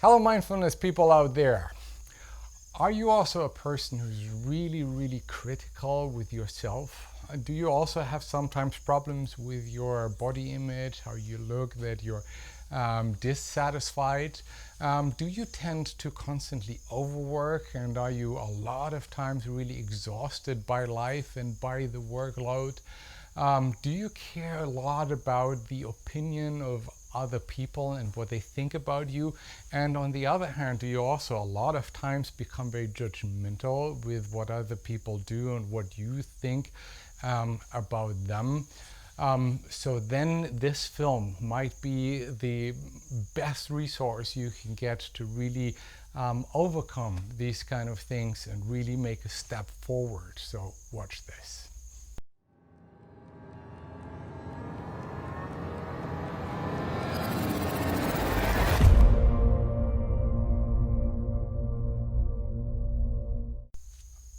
Hello, mindfulness people out there. Are you also a person who's really critical with yourself? Do you also have sometimes problems with your body image, how you look, that you're dissatisfied? Do you tend to constantly overwork, and are you a lot of times really exhausted by life and by the workload? Do you care a lot about the opinion of other people and what they think about you? And on the other hand, do you also a lot of times become very judgmental with what other people do and what you think about them? So then this film might be the best resource you can get to really overcome these kind of things and really make a step forward. So watch this.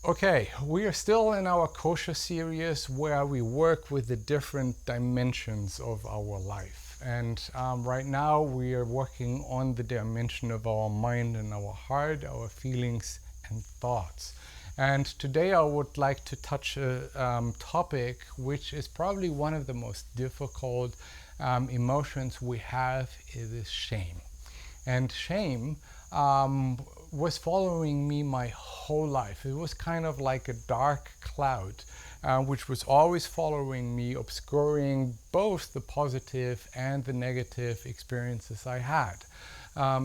Okay, we are still in our kosher series where we work with the different dimensions of our life. And right now we are working on the dimension of our mind and our heart, our feelings and thoughts. And today I would like to touch a topic which is probably one of the most difficult emotions we have. It is shame. And shame was following me my whole life. It was kind of like a dark cloud, which was always following me, obscuring both the positive and the negative experiences I had.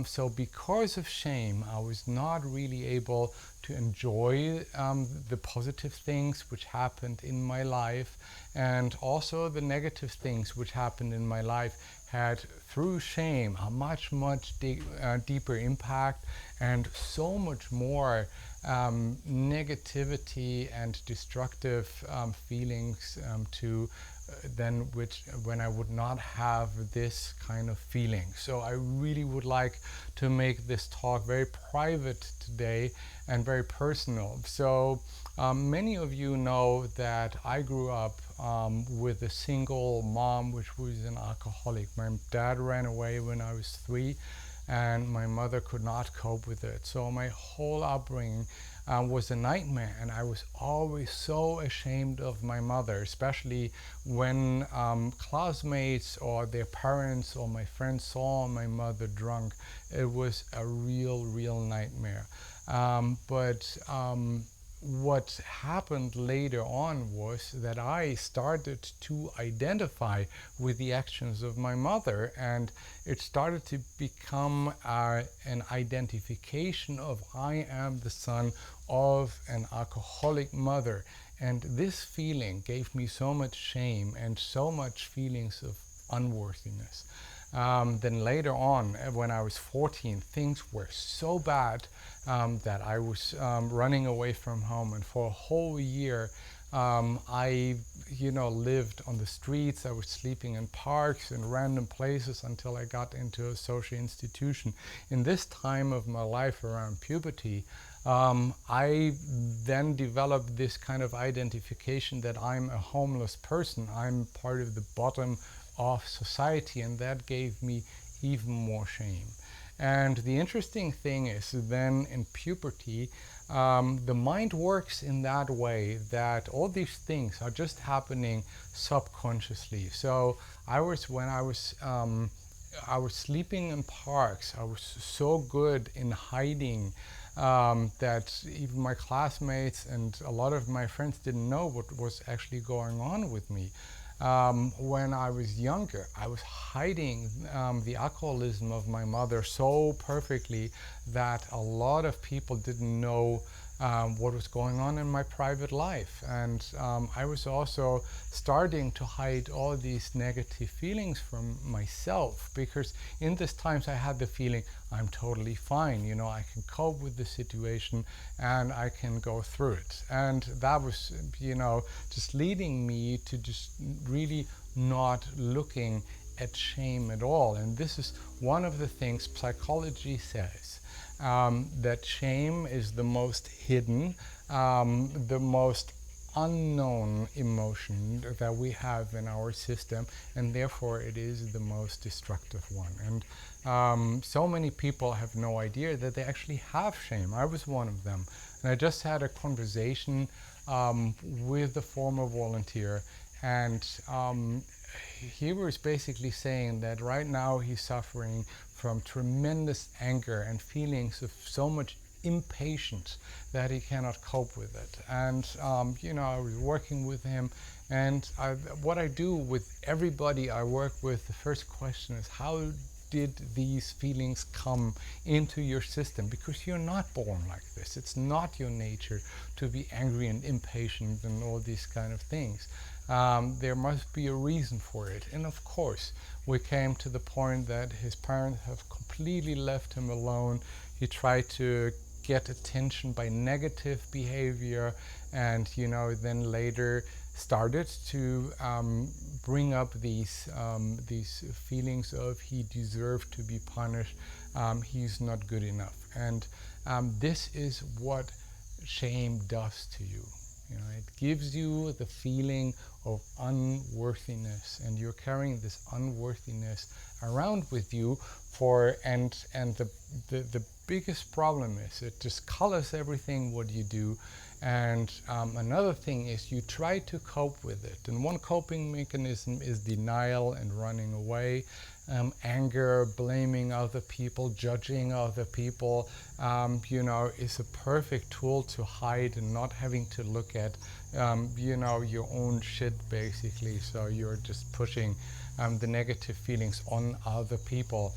So because of shame, I was not really able to enjoy the positive things which happened in my life, and also the negative things which happened in my life had, through shame, a much deeper impact and so much more negativity and destructive feelings to than which when I would not have this kind of feeling. So I really would like to make this talk very private today and very personal. So many of you know that I grew up with a single mom, which was an alcoholic. My dad ran away when I was 3, and my mother could not cope with it. So my whole upbringing was a nightmare, and I was always so ashamed of my mother, especially when classmates or their parents or my friends saw my mother drunk. It was a real nightmare. But what happened later on was that I started to identify with the actions of my mother, and it started to become an identification of I am the son of an alcoholic mother. And this feeling gave me so much shame and so much feelings of unworthiness. Then later on, when I was 14, things were so bad that I was running away from home, and for a whole year I lived on the streets. I was sleeping in parks and random places until I got into a social institution. In this time of my life around puberty, I then developed this kind of identification that I'm a homeless person. I'm part of the bottom of society, and that gave me even more shame. And the interesting thing is then in puberty, the mind works in that way that all these things are just happening subconsciously. So when I was sleeping in parks. I was so good in hiding that even my classmates and a lot of my friends didn't know what was actually going on with me. When I was younger, I was hiding the alcoholism of my mother so perfectly that a lot of people didn't know what was going on in my private life. And I was also starting to hide all these negative feelings from myself, because in these times I had the feeling I'm totally fine, I can cope with the situation and I can go through it. And that was, just leading me to just really not looking at shame at all. And this is one of the things psychology says, that shame is the most hidden, the most unknown emotion that we have in our system, and therefore it is the most destructive one. And so many people have no idea that they actually have shame. I was one of them, and I just had a conversation with a former volunteer, and he was basically saying that right now he's suffering from tremendous anger and feelings of so much impatience that he cannot cope with it. And I was working with him, and what I do with everybody I work with, the first question is, how did these feelings come into your system? Because you're not born like this. It's not your nature to be angry and impatient and all these kind of things. There must be a reason for it. And of course, we came to the point that his parents have completely left him alone. He tried to get attention by negative behavior, and then later started to bring up these feelings of he deserved to be punished, he's not good enough. And this is what shame does to you. It gives you the feeling of unworthiness, and you're carrying this unworthiness around with you and the biggest problem is it just colors everything what you do. And another thing is you try to cope with it, and one coping mechanism is denial and running away. Anger, blaming other people, judging other people, is a perfect tool to hide and not having to look at, your own shit, basically. So you're just pushing the negative feelings on other people.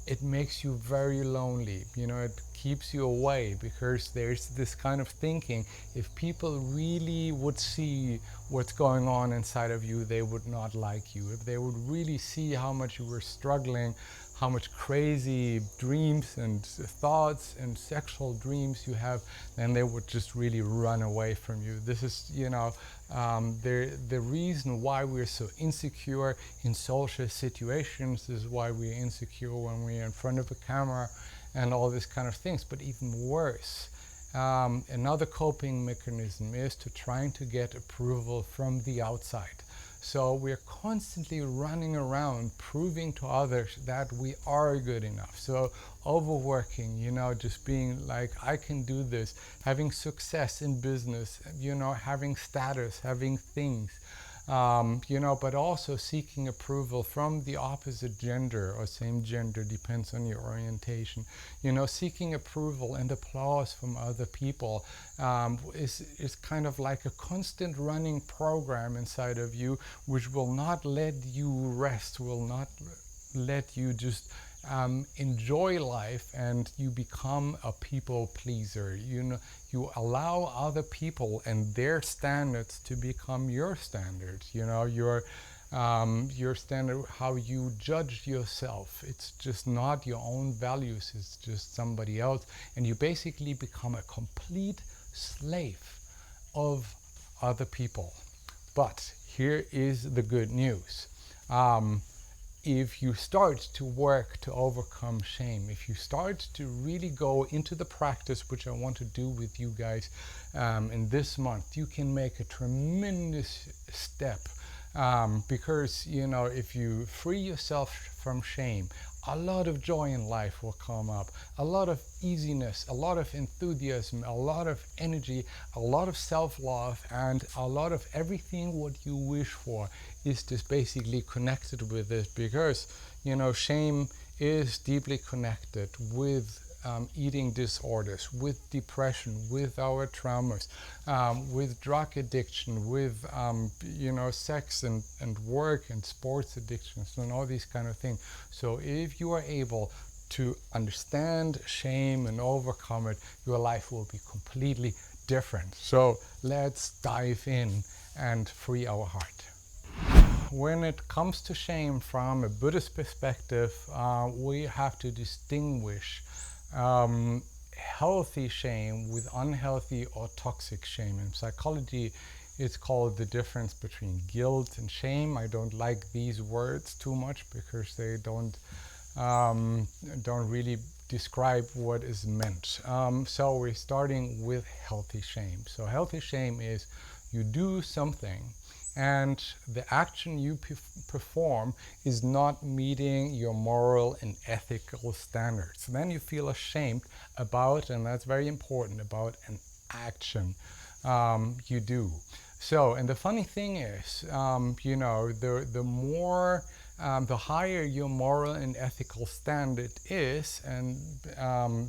It makes you very lonely. It keeps you away, because there's this kind of thinking, if people really would see what's going on inside of you, they would not like you. If they would really see how much you were struggling, how much crazy dreams and thoughts and sexual dreams you have, then they would just really run away from you. This is, the reason why we're so insecure in social situations. This is why we're insecure when we're in front of a camera and all these kind of things. But even worse, another coping mechanism is to trying to get approval from the outside. So we're constantly running around proving to others that we are good enough. So overworking, just being like, I can do this, having success in business, having status, having things. But also seeking approval from the opposite gender or same gender, depends on your orientation. Seeking approval and applause from other people is kind of like a constant running program inside of you, which will not let you rest, will not let you just enjoy life, and you become a people pleaser. You allow other people and their standards to become your standards. Your standard, how you judge yourself. It's just not your own values, it's just somebody else, and you basically become a complete slave of other people. But here is the good news. If you start to work to overcome shame, if you start to really go into the practice, which I want to do with you guys in this month, you can make a tremendous step. Because, if you free yourself from shame, a lot of joy in life will come up, a lot of easiness, a lot of enthusiasm, a lot of energy, a lot of self-love, and a lot of everything what you wish for is just basically connected with it. Because, shame is deeply connected with eating disorders, with depression, with our traumas, with drug addiction, with sex and work and sports addictions and all these kind of things. So if you are able to understand shame and overcome it, your life will be completely different. So let's dive in and free our heart. When it comes to shame from a Buddhist perspective, we have to distinguish healthy shame with unhealthy or toxic shame. In psychology, it's called the difference between guilt and shame. I don't like these words too much because they don't really describe what is meant. So we're starting with healthy shame. So healthy shame is you do something and the action you perform is not meeting your moral and ethical standards. Then you feel ashamed about, and that's very important, about an action you do. So, and the funny thing is, the more, the higher your moral and ethical standard is, and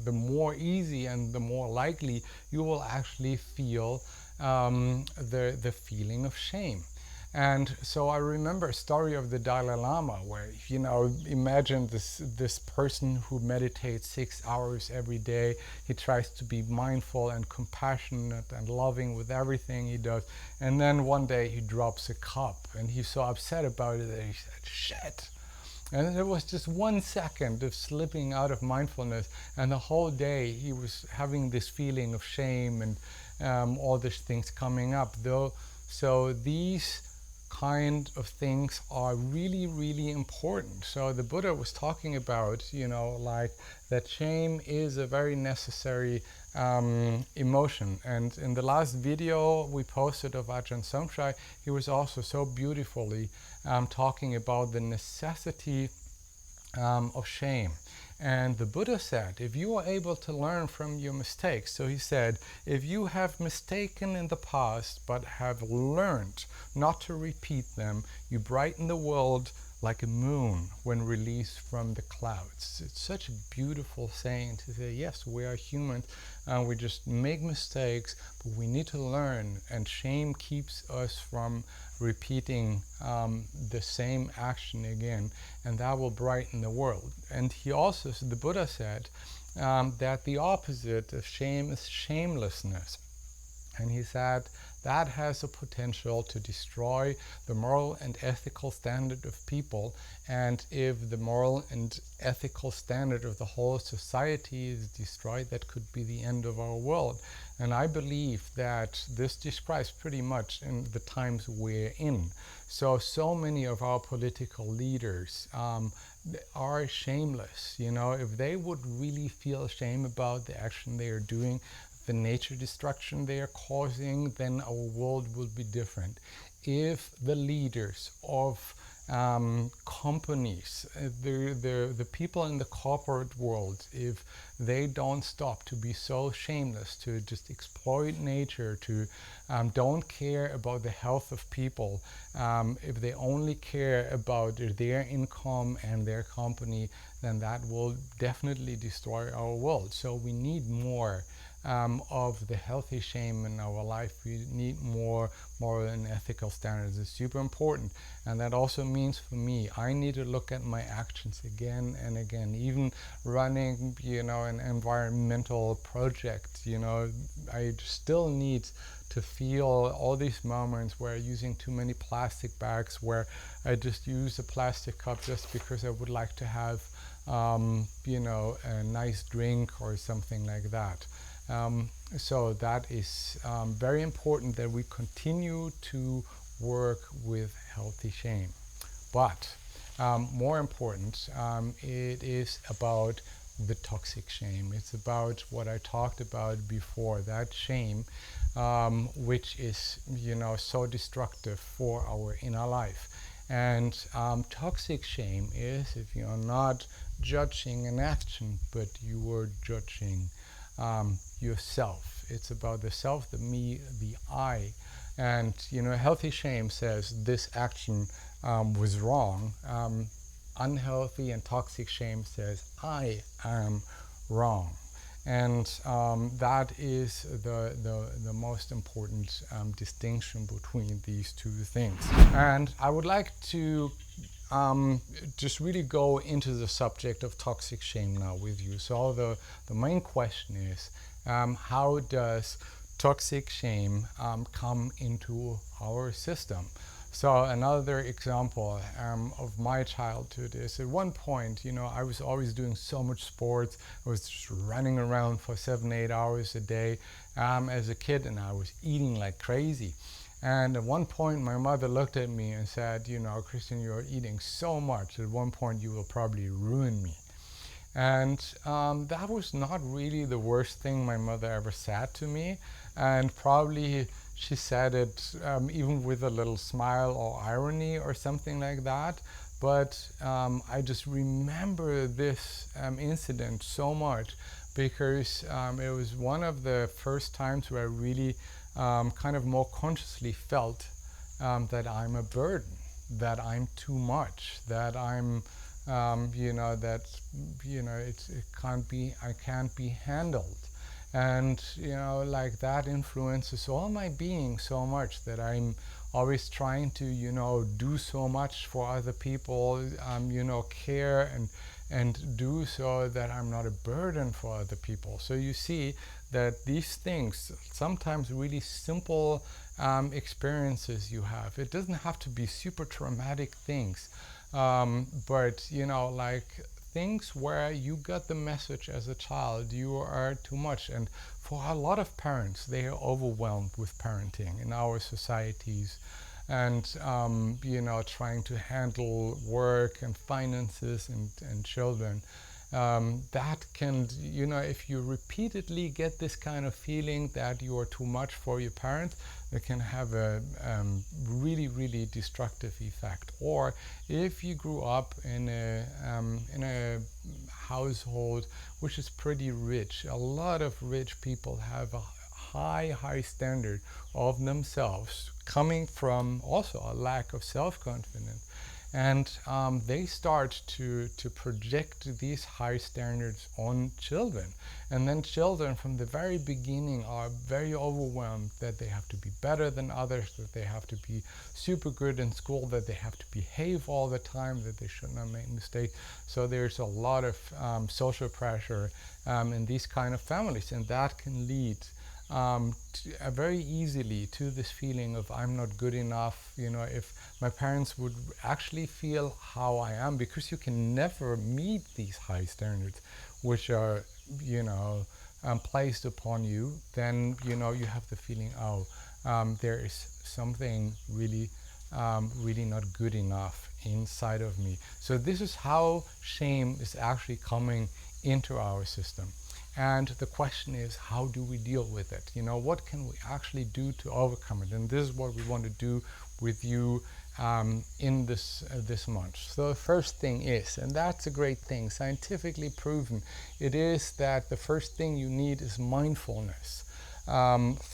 the more easy and the more likely you will actually feel the feeling of shame. And so I remember a story of the Dalai Lama where, imagine this person who meditates 6 hours every day. He tries to be mindful and compassionate and loving with everything he does. And then one day he drops a cup and he's so upset about it that he said, "Shit." And it was just 1 second of slipping out of mindfulness, and the whole day he was having this feeling of shame and all these things coming up. So these kind of things are really, really important. So the Buddha was talking about, like that shame is a very necessary emotion. And in the last video we posted of Ajahn Somchai, he was also so beautifully talking about the necessity of shame. And the Buddha said, if you are able to learn from your mistakes, so he said, if you have mistaken in the past but have learned not to repeat them, you brighten the world like a moon when released from the clouds. It's such a beautiful saying to say, yes, we are humans and we just make mistakes, but we need to learn, and shame keeps us from repeating the same action again, and that will brighten the world. And he also, the Buddha said, that the opposite of shame is shamelessness. And he said that has a potential to destroy the moral and ethical standard of people. And if the moral and ethical standard of the whole society is destroyed, that could be the end of our world. And I believe that this describes pretty much in the times we're in. So many of our political leaders are shameless. If they would really feel shame about the action they are doing, the nature destruction they are causing, then our world will be different. If the leaders of companies, the people in the corporate world, if they don't stop to be so shameless, to just exploit nature, to don't care about the health of people, if they only care about their income and their company, then that will definitely destroy our world. So we need more of the healthy shame in our life. We need more moral and ethical standards. It's super important. And that also means for me, I need to look at my actions again and again. Even running, an environmental project, I still need to feel all these moments where I'm using too many plastic bags, where I just use a plastic cup just because I would like to have, a nice drink or something like that. So that is very important that we continue to work with healthy shame. But more important, it is about the toxic shame. It's about what I talked about before, that shame which is, so destructive for our inner life. And toxic shame is if you are not judging an action, but you are judging yourself. It's about the self, the me, the I. And healthy shame says this action was wrong. Unhealthy and toxic shame says I am wrong. And that is the most important distinction between these two things. And I would like to just really go into the subject of toxic shame now with you. So the main question is, how does toxic shame come into our system? So another example of my childhood is at one point, I was always doing so much sports. I was just running around for 7-8 hours a day as a kid, and I was eating like crazy. And at one point, my mother looked at me and said, Christian, you're eating so much. At one point, you will probably ruin me. And that was not really the worst thing my mother ever said to me. And probably she said it even with a little smile or irony or something like that. But I just remember this incident so much because it was one of the first times where I really kind of more consciously felt that I'm a burden, that I'm too much, that I'm, that, it can't be, I can't be handled. And, like that influences all my being so much that I'm always trying to, do so much for other people, care and do so that I'm not a burden for other people. So you see that these things, sometimes really simple experiences you have, it doesn't have to be super traumatic things, but like things where you got the message as a child you are too much. And for a lot of parents, they are overwhelmed with parenting in our societies, and trying to handle work and finances and children. That can, if you repeatedly get this kind of feeling that you are too much for your parents, it can have a really, really destructive effect. Or if you grew up in a household which is pretty rich, a lot of rich people have a high standard of themselves, coming from also a lack of self-confidence. And they start to project these high standards on children. And then children from the very beginning are very overwhelmed that they have to be better than others, that they have to be super good in school, that they have to behave all the time, that they should not make mistakes. So there's a lot of social pressure in these kind of families, and that can lead very easily to this feeling of I'm not good enough. If my parents would actually feel how I am, because you can never meet these high standards which are placed upon you, then you have the feeling, there is something really really not good enough inside of me. So this is how shame is actually coming into our system. And the question is, how do we deal with it? What can we actually do to overcome it? And this is what we want to do with you in this month. So the first thing is, and that's a great thing, scientifically proven, it is that the first thing you need is mindfulness.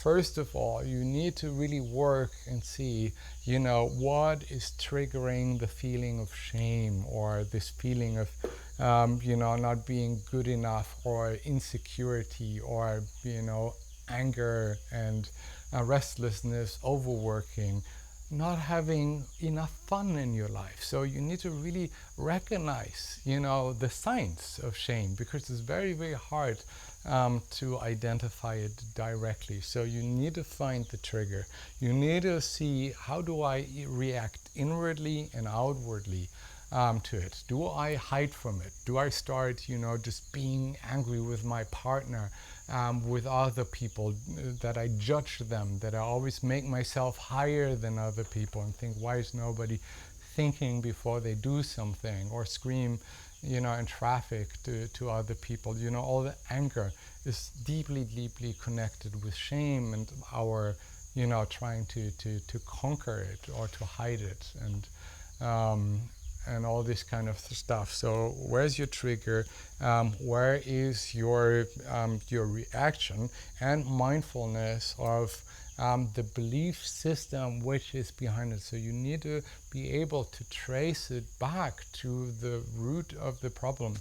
First of all, you need to really work and see, what is triggering the feeling of shame, or this feeling of, not being good enough, or insecurity, or, anger and restlessness, overworking, not having enough fun in your life. So you need to really recognize, the signs of shame, because it's very, very hard to identify it directly. So you need to find the trigger. You need to see, how do I react inwardly and outwardly to it? Do I hide from it? Do I start, just being angry with my partner, with other people, that I judge them, that I always make myself higher than other people and think, why is nobody thinking before they do something, or scream, in traffic to other people? All the anger is deeply, deeply connected with shame and our, trying to conquer it or to hide it, and all this kind of stuff. So where's your trigger? Where is your reaction? And mindfulness of the belief system which is behind it. So you need to be able to trace it back to the root of the problem.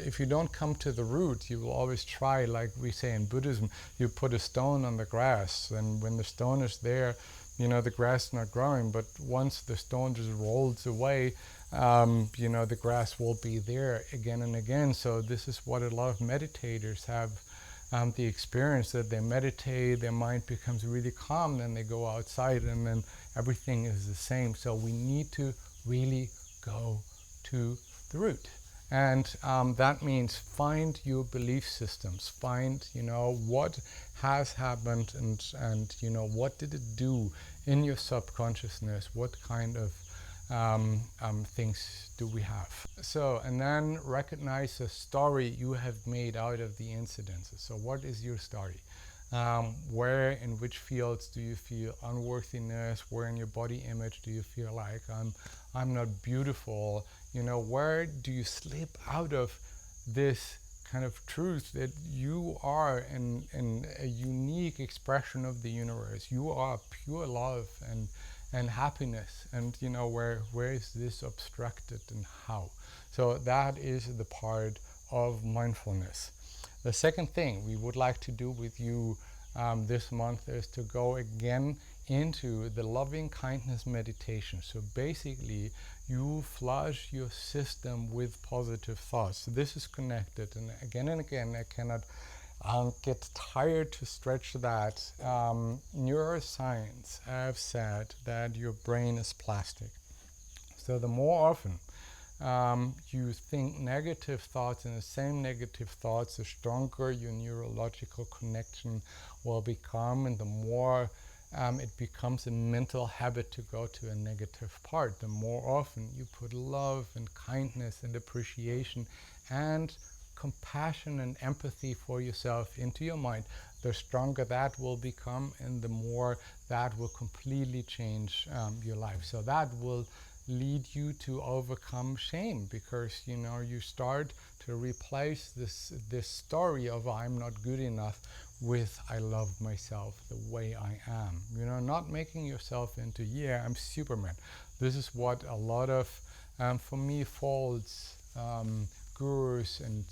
If you don't come to the root, you will always try, like we say in Buddhism, you put a stone on the grass, and when the stone is there, the grass is not growing. But once the stone just rolls away, the grass will be there again and again. So this is what a lot of meditators have the experience, that they meditate, their mind becomes really calm, then they go outside, and then everything is the same. So we need to really go to the root. And that means find your belief systems, find, what has happened, and what did it do in your subconsciousness, what kind of things do we have? So, and then recognize the story you have made out of the incidences. So what is your story? Where, in which fields do you feel unworthiness? Where in your body image do you feel like I'm not beautiful? Where do you slip out of this kind of truth that you are in a unique expression of the universe? You are pure love and happiness, and where is this obstructed and how? So that is the part of mindfulness. The second thing we would like to do with you this month is to go again into the loving kindness meditation. So basically you flush your system with positive thoughts. So this is connected, and again I cannot get tired to stretch that. Neuroscience have said that your brain is plastic. So the more often you think negative thoughts, and the same negative thoughts, the stronger your neurological connection will become, and the more it becomes a mental habit to go to a negative part. The more often you put love and kindness and appreciation and compassion and empathy for yourself into your mind, the stronger that will become, and the more that will completely change your life. So that will lead you to overcome shame, because you start to replace this story of I'm not good enough with I love myself the way I am. Not making yourself into I'm Superman. This is what a lot of for me false gurus and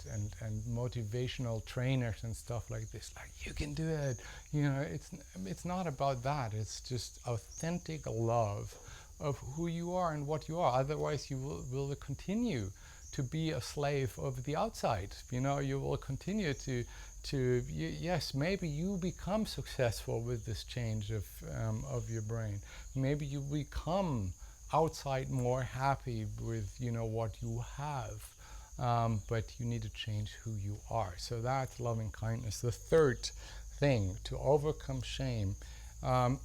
motivational trainers and stuff like this, like you can do it. It's not about that. It's just authentic love of who you are and what you are. Otherwise you will continue to be a slave of the outside. You will continue to yes, maybe you become successful with this change of your brain. Maybe you become outside more happy with what you have, but you need to change who you are. So that's loving kindness. The third thing to overcome shame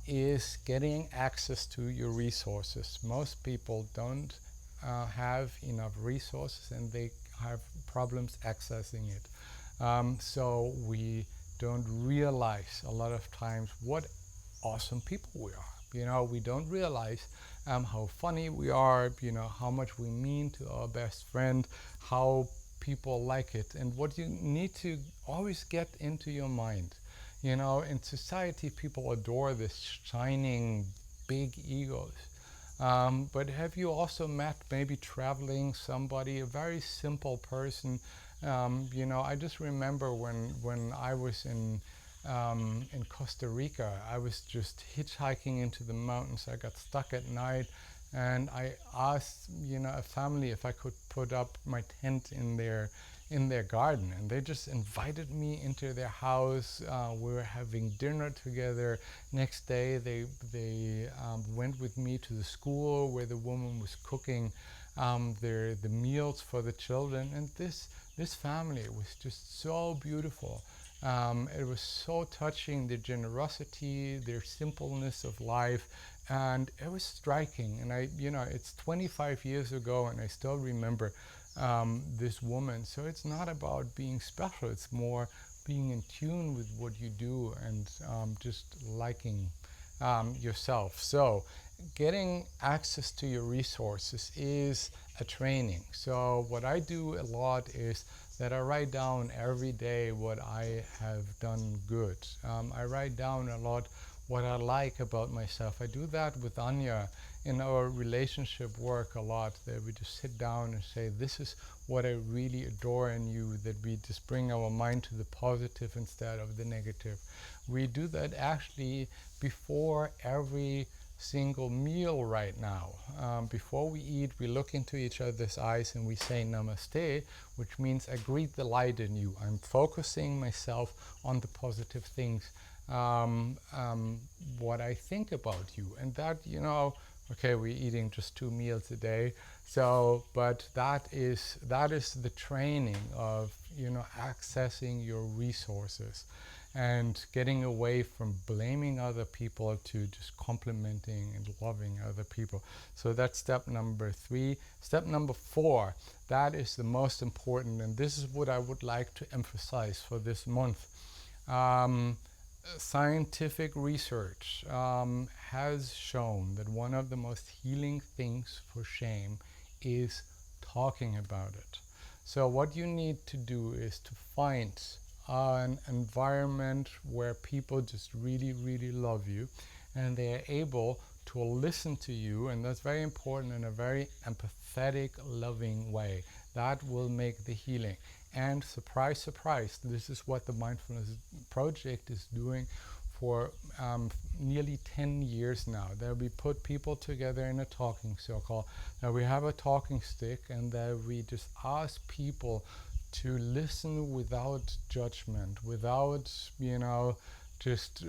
is getting access to your resources. Most people don't have enough resources, and they have problems accessing it. So we don't realize a lot of times what awesome people we are. We don't realize how funny we are, how much we mean to our best friend, how people like it. And what you need to always get into your mind, in society people adore this shining big egos. But have you also met, maybe traveling, somebody, a very simple person? I just remember when I was in Costa Rica, I was just hitchhiking into the mountains. I got stuck at night, and I asked, a family if I could put up my tent in their garden, and they just invited me into their house. We were having dinner together. Next day they went with me to the school where the woman was cooking the meals for the children, and this family was just so beautiful. It was so touching, their generosity, their simpleness of life, and it was striking. And it's 25 years ago, and I still remember this woman. So it's not about being special, it's more being in tune with what you do, and just liking yourself. So getting access to your resources is a training. So what I do a lot is that I write down every day what I have done good. I write down a lot what I like about myself. I do that with Anya in our relationship work a lot, that we just sit down and say, this is what I really adore in you, that we just bring our mind to the positive instead of the negative. We do that actually before every single meal right now. Before we eat, we look into each other's eyes and we say namaste, which means I greet the light in you. I'm focusing myself on the positive things, what I think about you. And that, okay, we're eating just 2 meals a day. So, but that is the training of, accessing your resources. and getting away from blaming other people to just complimenting and loving other people. So that's step number 3. Step number 4, that is the most important, and this is what I would like to emphasize for this month. Scientific research has shown that one of the most healing things for shame is talking about it. So what you need to do is to find an environment where people just really, really love you, and they are able to listen to you, and that's very important, in a very empathetic, loving way. That will make the healing. And surprise, surprise, this is what the Mindfulness Project is doing for nearly 10 years now. That we put people together in a talking circle, that we have a talking stick, and that we just ask people to listen without judgment, without, just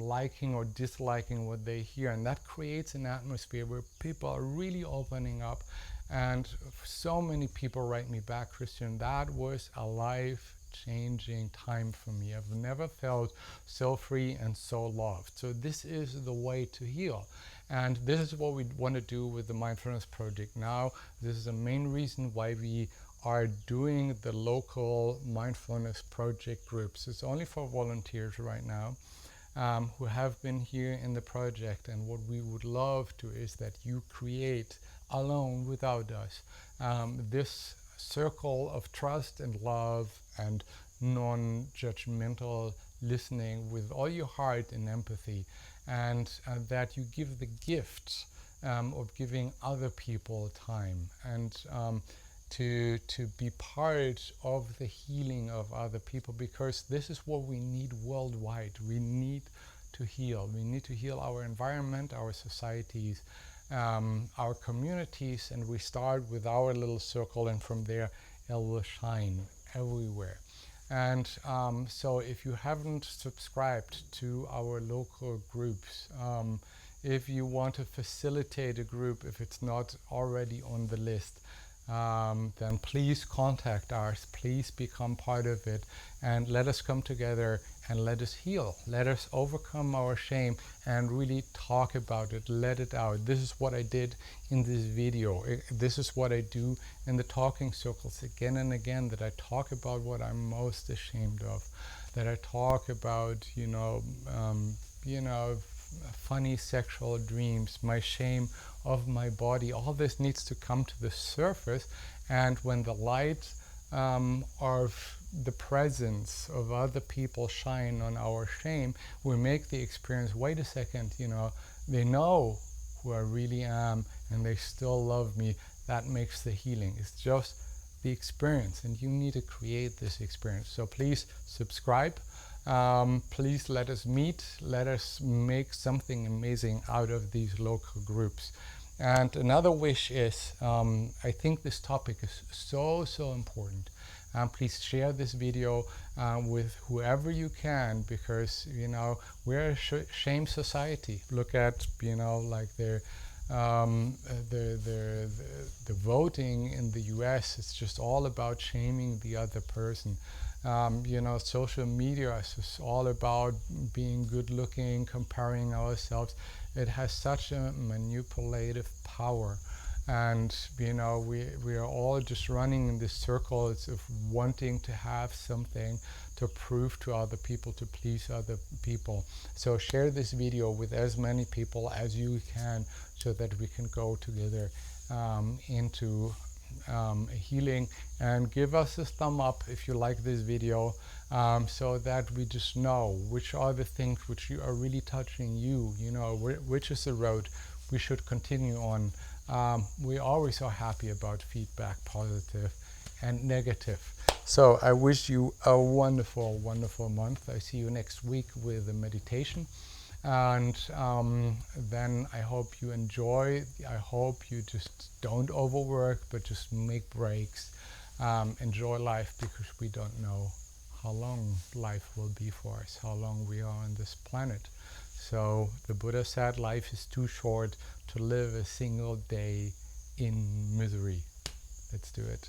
liking or disliking what they hear. And that creates an atmosphere where people are really opening up. And so many people write me back, Christian, that was a life-changing time for me. I've never felt so free and so loved. So this is the way to heal. And this is what we want to do with the Mindfulness Project now. This is the main reason why we are doing the local Mindfulness Project groups. It's only for volunteers right now who have been here in the project. And what we would love to is that you create, alone without us, this circle of trust and love and non-judgmental listening with all your heart and empathy, and that you give the gift of giving other people time, and to be part of the healing of other people, because this is what we need worldwide. We need to heal. We need to heal our environment, our societies, our communities, and we start with our little circle, and from there it will shine everywhere. And so if you haven't subscribed to our local groups, if you want to facilitate a group, if it's not already on the list, then please contact us, please become part of it, and let us come together and let us heal. Let us overcome our shame and really talk about it, let it out. This is what I did in this video. This is what I do in the talking circles again and again, that I talk about what I'm most ashamed of, that I talk about, funny sexual dreams, my shame of my body. All this needs to come to the surface, and when the light of the presence of other people shine on our shame, we make the experience, wait a second, they know who I really am and they still love me. That makes the healing. It's just the experience, and you need to create this experience. So please subscribe. Please let us meet. Let us make something amazing out of these local groups. And another wish is, I think this topic is so important. Please share this video with whoever you can, because we're a shame society. Look at like the voting in the US. It's just all about shaming the other person. Social media is just all about being good looking, comparing ourselves. It has such a manipulative power, and we are all just running in this circle of wanting to have something to prove to other people, to please other people. So share this video with as many people as you can, so that we can go together into healing. And give us a thumb up if you like this video, so that we just know which are the things which you are really touching you, which is the road we should continue on. We always are happy about feedback, positive and negative. So I wish you a wonderful month. I see you next week with a meditation. And then I hope you enjoy. I hope you just don't overwork, but just make breaks. Enjoy life, because we don't know how long life will be for us, how long we are on this planet. So the Buddha said life is too short to live a single day in misery. Let's do it.